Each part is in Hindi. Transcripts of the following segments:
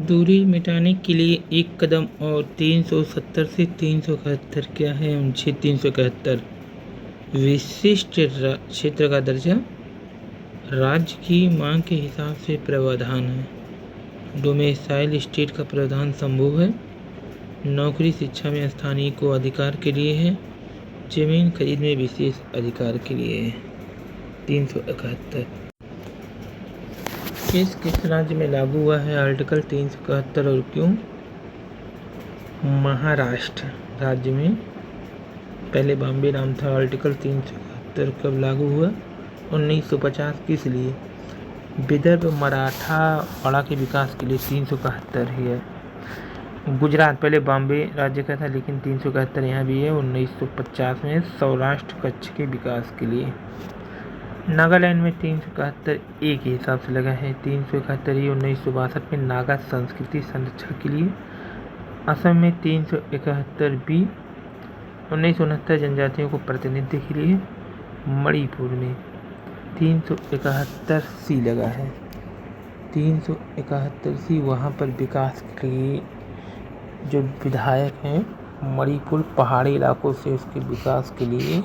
दूरी मिटाने के लिए एक कदम और 370 से 371 क्या है? अनुच्छेद 371 विशिष्ट क्षेत्र का दर्जा राज्य की मांग के हिसाब से प्रावधान है। डोमेसाइल स्टेट का प्रावधान संभव है। नौकरी शिक्षा में स्थानीय को अधिकार के लिए है। जमीन खरीद में विशेष अधिकार के लिए है। 371 किस राज्य में लागू हुआ है आर्टिकल 371 और क्यों? महाराष्ट्र राज्य में। पहले बॉम्बे नाम था। आर्टिकल 371 कब लागू हुआ? 1950। किस लिए? विदर्भ मराठावाड़ा के विकास के लिए 371 ही है। गुजरात पहले बॉम्बे राज्य का था, लेकिन 371 यहाँ भी है 1950 में सौराष्ट्र कच्छ के विकास के लिए। नागालैंड में 371 एक ही हिसाब से लगा है। 371 ही 1962 में नागा संस्कृति संरक्षण के लिए। असम में 371 बी 1969 जनजातियों को प्रतिनिधि के लिए। मणिपुर में 371 सी लगा है। 371 सी वहाँ पर विकास के लिए जो विधायक हैं मणिपुर पहाड़ी इलाकों से उसके विकास के लिए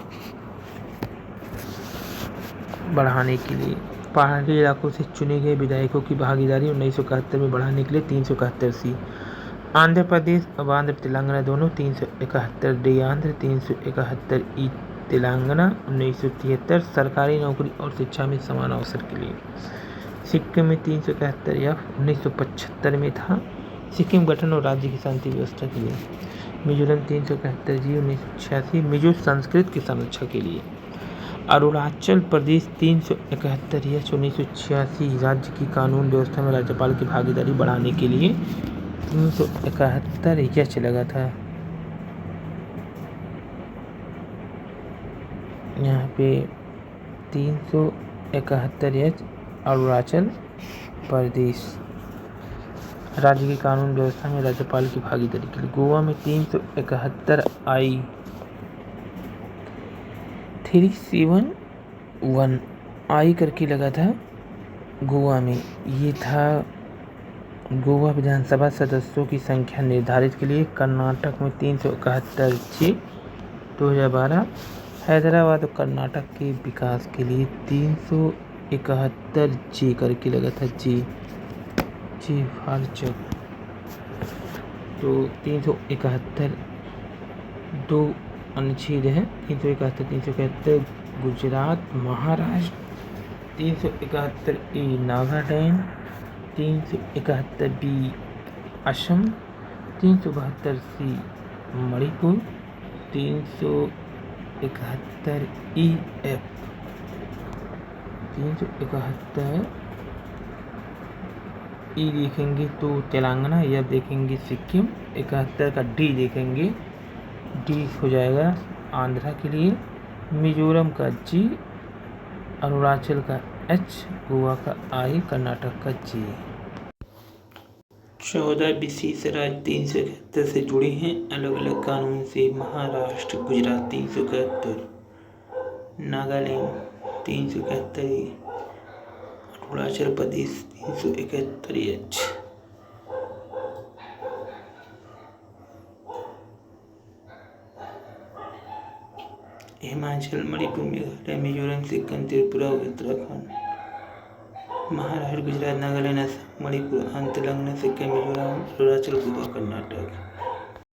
बढ़ाने के लिए पहाड़ी इलाकों से चुने गए विधायकों की भागीदारी 1971 में बढ़ाने के लिए 371 सी। आंध्र प्रदेश अब आंध्र तेलंगाना दोनों 371 डी आंध्र 371 ई तेलंगाना 1973 सरकारी नौकरी और शिक्षा में समान अवसर के लिए। सिक्किम में 371 एफ 1975 में था। सिक्किम गठन और राज्य की शांति व्यवस्था के लिए। मिजोरम 371 जी 1986 मिजो संस्कृत की संरक्षण के लिए। अरुणाचल प्रदेश 371 एच 1986 राज्य की कानून व्यवस्था में राज्यपाल की भागीदारी बढ़ाने के लिए 371 एच लगा था। यहाँ पे 371 एच अरुणाचल प्रदेश राज्य की कानून व्यवस्था में राज्यपाल की भागीदारी के लिए। गोवा में 371 आई 371 आई करके लगा था गोवा में। ये था गोवा विधानसभा सदस्यों की संख्या निर्धारित के लिए। कर्नाटक में 371 जी 2012 हैदराबाद और कर्नाटक के विकास के लिए 371 जी करके लगा था। जी फारचक। तो 371 दो अनुच्छेद है। 371 गुजरात महाराष्ट्र। 371 ए नागालैंड। 371 बी असम। 372 सी मणिपुर। 371 ई एफ 371 ई देखेंगे तो तेलंगाना, या देखेंगे सिक्किम। 71 का डी देखेंगे, डी हो जाएगा आंध्रा के लिए। मिजोरम का जी, अरुणाचल का एच, गोवा का आई, कर्नाटक का जी। 14 विशेष राज्य 371 से जुड़े हैं अलग अलग कानून से। महाराष्ट्र गुजरात 371, नागालैंड 371, अरुणाचल प्रदेश 371 एच। हिमाचल, मणिपुर, मेघालय, मिजोरम, सिक्किम, त्रिपुरा, उत्तराखंड। महाराष्ट्र गुजरात नागालैंड असम मणिपुर आंध्र तेलंगाना सिक्किम मिजोरम अरुणाचल गोवा कर्नाटक।